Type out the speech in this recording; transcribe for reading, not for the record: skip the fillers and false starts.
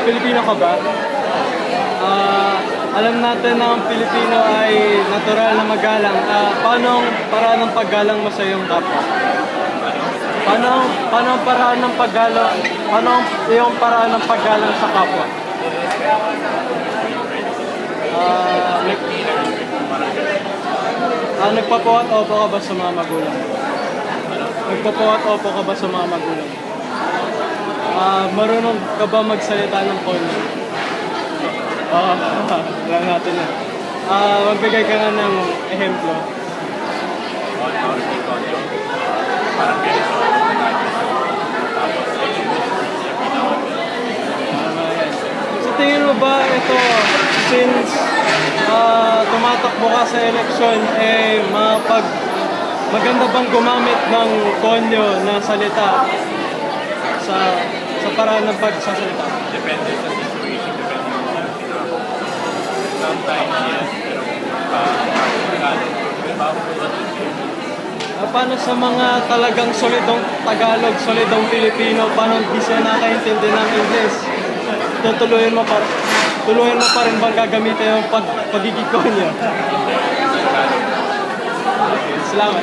Pilipino ka ba? Alam natin na ang Pilipino ay natural na magalang. Paano ang paraan ng paggalang mo sa iyong kapwa? Paano ang paraan ng paggalang? Paano ang iyong paraan ng paggalang sa kapwa? Nagpapuwat opo ka ba sa mga magulang? Nagpapuwat opo ka ba sa mga magulang? Marunong ka ba magsalita ng konyo? Oo, alam natin na. Magbigay ka nga ng ehemplo. Sa tingin mo ba ito, since tumatakbo ka sa eleksyon, maganda bang gumamit ng konyo na salita sa paraan ng pagsasalita? Depende sa situation, depende sa situation. Sometimes, yes, pero Paano sa mga talagang solidong Tagalog, solidong Pilipino, paano di sila nakaintindi ng English? Tuluyan mo pa rin bang gagamitin yung pagiging konyo? Okay, salamat.